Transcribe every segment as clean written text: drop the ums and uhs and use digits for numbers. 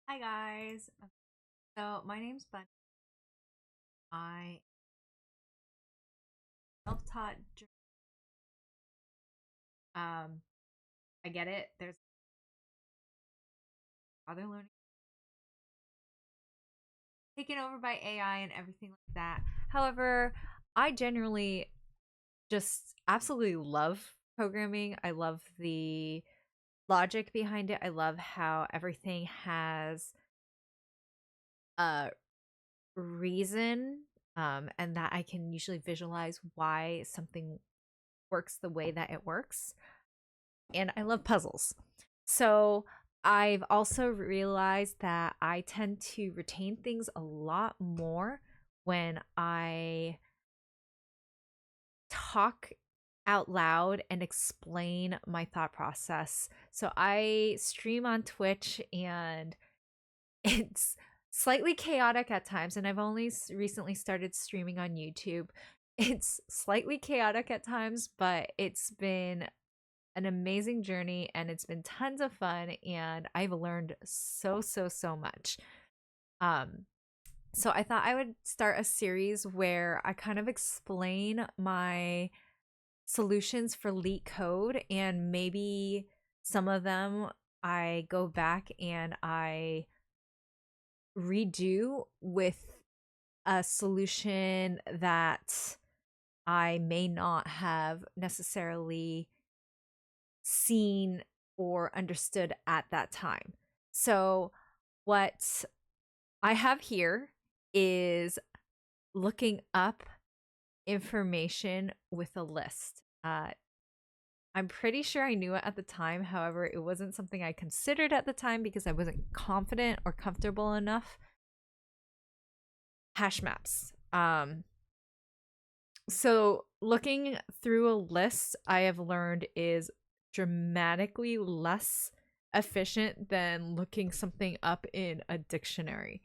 Hi guys. So my name's Bunny. I self-taught. Um, I get it. There's other learning taken over by AI and everything like that. However, I generally just absolutely love programming. I love the logic behind it. I love how everything has a reason, and that I can usually visualize why something works the way that it works. And I love puzzles. So I've also realized that I tend to retain things a lot more when I talk out loud and explain my thought process. So I stream on Twitch and it's slightly chaotic at times, and I've only recently started streaming on YouTube. It's slightly chaotic at times, but it's been an amazing journey and it's been tons of fun and I've learned so much. Um so I thought I would start a series where I kind of explain my solutions for LeetCode, and maybe some of them I go back and I redo with a solution that I may not have necessarily seen or understood at that time. So, what I have here is looking up information with a list. I'm pretty sure I knew it at the time. However, it wasn't something I considered at the time because I wasn't confident or comfortable enough. Hash maps. So looking through a list, I have learned is dramatically less efficient than looking something up in a dictionary.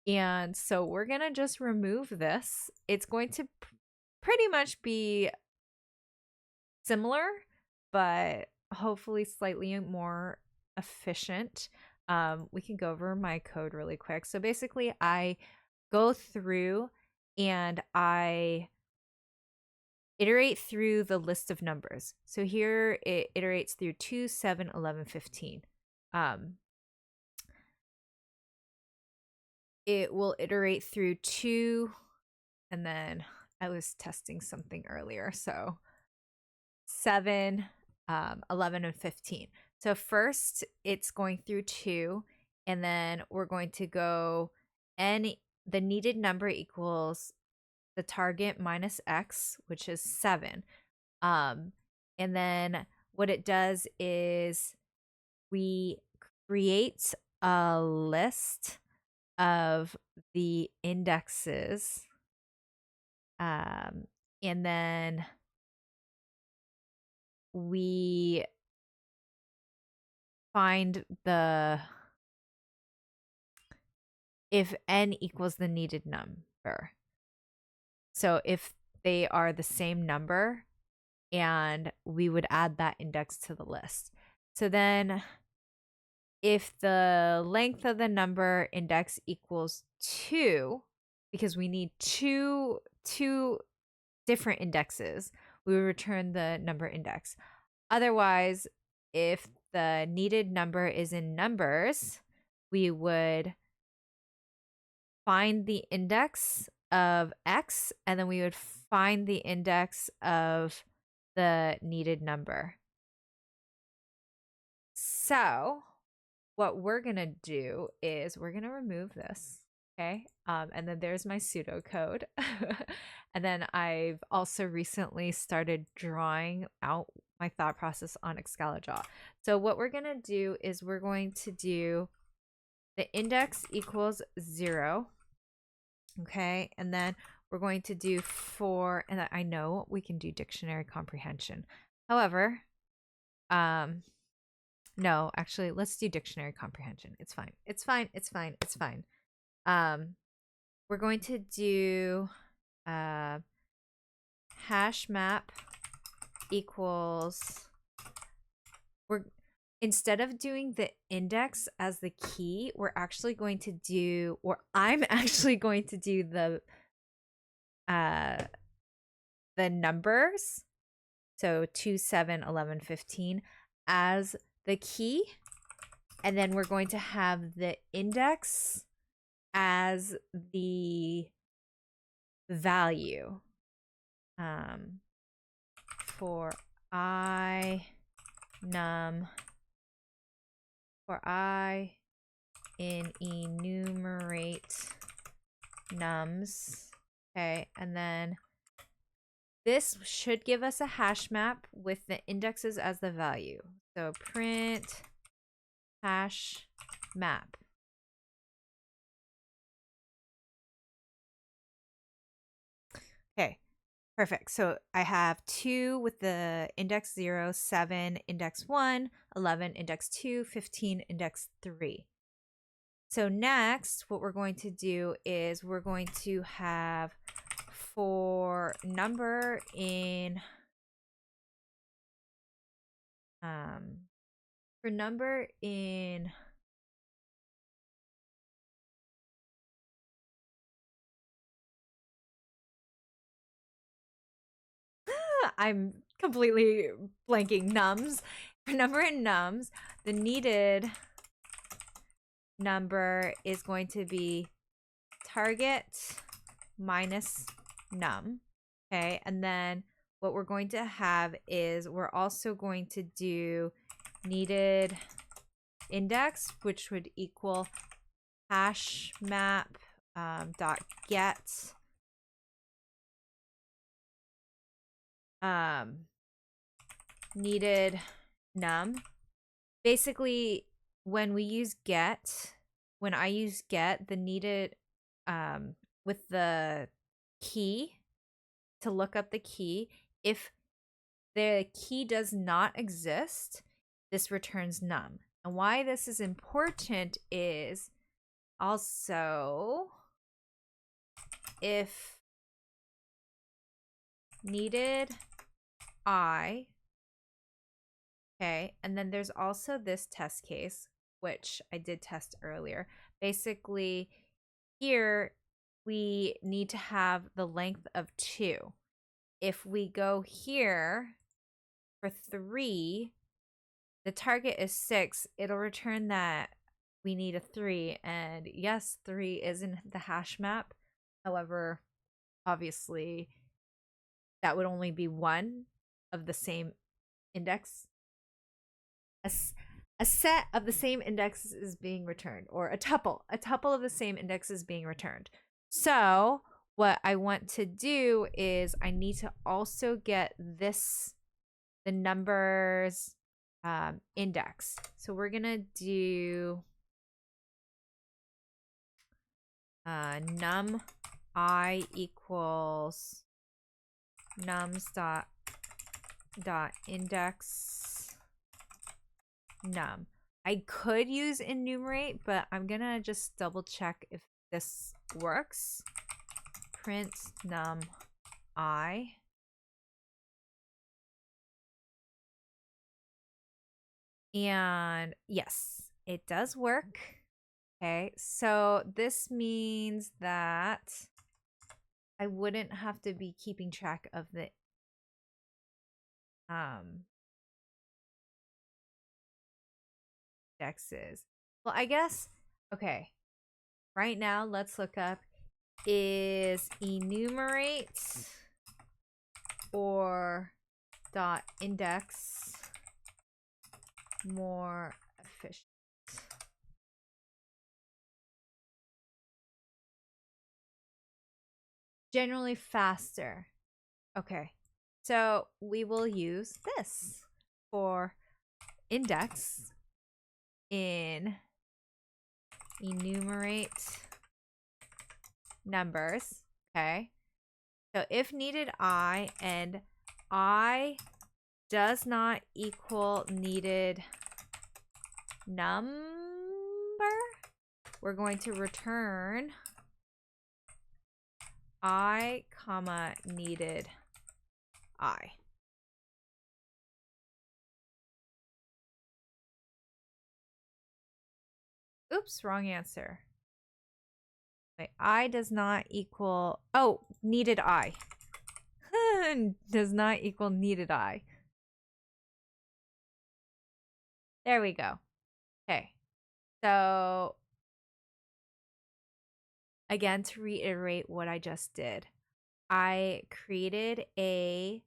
And so we're going to just remove this. It's going to pretty much be similar, but hopefully slightly more efficient. We can go over my code really quick. So basically, I go through and I iterate through the list of numbers. So here it iterates through 2, 7, 11, 15. It will iterate through 2, and then I was testing something earlier. So 7, 11, and 15. So first it's going through 2, and then we're going to go the needed number equals the target minus x, which is 7. And then what it does is we create a list of the indexes, and then we find the if n equals the needed number. So if they are the same number, and we would add that index to the list. So then if the length of the number index equals 2, because we need two different indexes, we would return the number index. Otherwise, if the needed number is in numbers, we would find the index of x, and then we would find the index of the needed number. So what we're going to do is we're going to remove this. Okay. And then there's my pseudocode. And then I've also recently started drawing out my thought process on Excalijaw. So what we're going to do is we're going to do the index equals 0. Okay. And then we're going to do for, and I know we can do dictionary comprehension. However, no, actually, let's do dictionary comprehension. It's fine. It's fine. It's fine. It's fine. We're going to do hash map equals instead of doing the index as the key, we're actually going to do, or I'm actually going to do the numbers, so 2, 7, 11, 15 as the key, and then we're going to have the index as the value for I in enumerate nums. Okay, and then this should give us a hash map with the indexes as the value. So print hash map. Okay, perfect. So I have 2 with the index 0, 7, index 1, 11, index 2, 15, index 3. So next, what we're going to do is we're going to have for number in I'm completely blanking nums. For number in nums, the needed number is going to be target minus num. Okay, and then what we're going to have is we're also going to do needed index, which would equal hash map dot get needed num. Basically, when we use get, when I use get, the needed with the key to look up the key, if the key does not exist, this returns num. And why this is important is also if needed I, okay, and then there's also this test case, which I did test earlier. Basically, here we need to have the length of 2. If we go here for 3, the target is 6, it'll return that we need a 3. And yes, 3 is in the hash map. However, obviously, that would only be one of the same index. A set of the same indexes is being returned, or a tuple of the same index is being returned. So what I want to do is I need to also get this, the numbers index. So we're gonna do num I equals nums dot index num. I could use enumerate, but I'm gonna just double check if this works. Print num I. And yes, it does work. Okay, so this means that I wouldn't have to be keeping track of the indexes. Well, I guess, okay, right now let's look up, is enumerate or dot index more efficient? Generally faster. Okay, so we will use this for index in enumerate numbers. Okay, so if needed I and I does not equal needed number, we're going to return I comma needed I. Oops, wrong answer. Wait, I does not equal, oh, needed I. Does not equal needed I. There we go. Okay. So again, to reiterate what I just did, I created a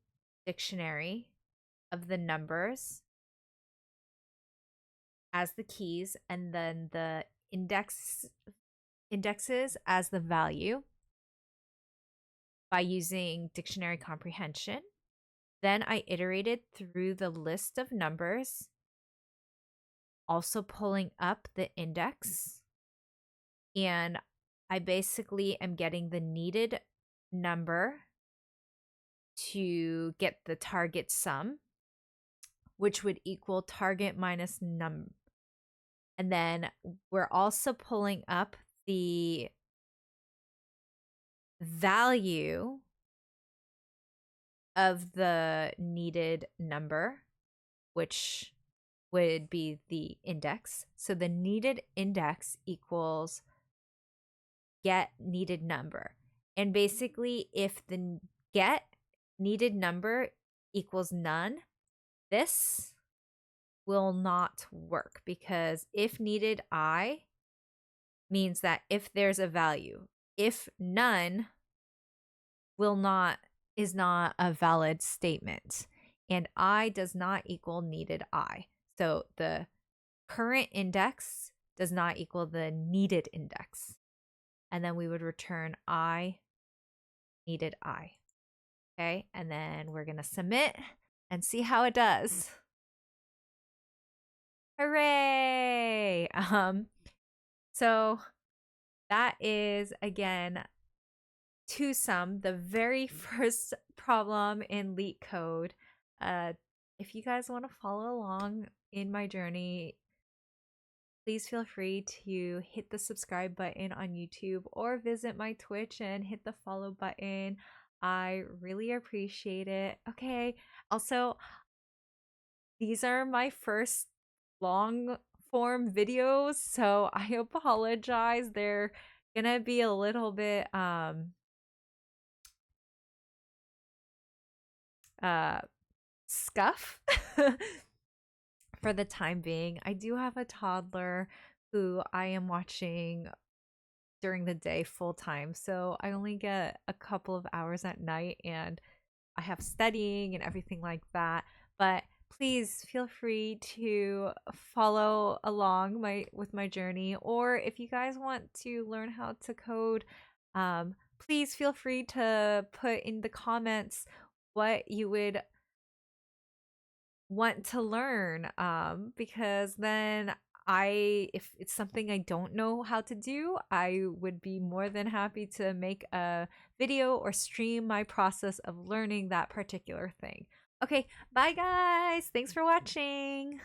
dictionary of the numbers as the keys and then the indexes as the value by using dictionary comprehension. Then I iterated through the list of numbers, also pulling up the index, and I basically am getting the needed number to get the target sum, which would equal target minus num. And then we're also pulling up the value of the needed number, which would be the index. So the needed index equals get needed number. And basically, if the get needed number equals none, this will not work, because if needed I means that if there's a value, if none is not a valid statement, and I does not equal needed I. So the current index does not equal the needed index. And then we would return I needed I. Okay, and then we're gonna submit and see how it does. Hooray! So that is, again, to sum, the very first problem in LeetCode. If you guys want to follow along in my journey, please feel free to hit the subscribe button on YouTube or visit my Twitch and hit the follow button. I really appreciate it. Okay, also, these are my first long form videos, so I apologize. They're gonna be a little bit scuff for the time being. I do have a toddler who I am watching during the day full time, so I only get a couple of hours at night, and I have studying and everything like that. But please feel free to follow along with my journey, or if you guys want to learn how to code, please feel free to put in the comments what you would want to learn, because then if it's something I don't know how to do, I would be more than happy to make a video or stream my process of learning that particular thing. Okay, bye guys. Thanks for watching.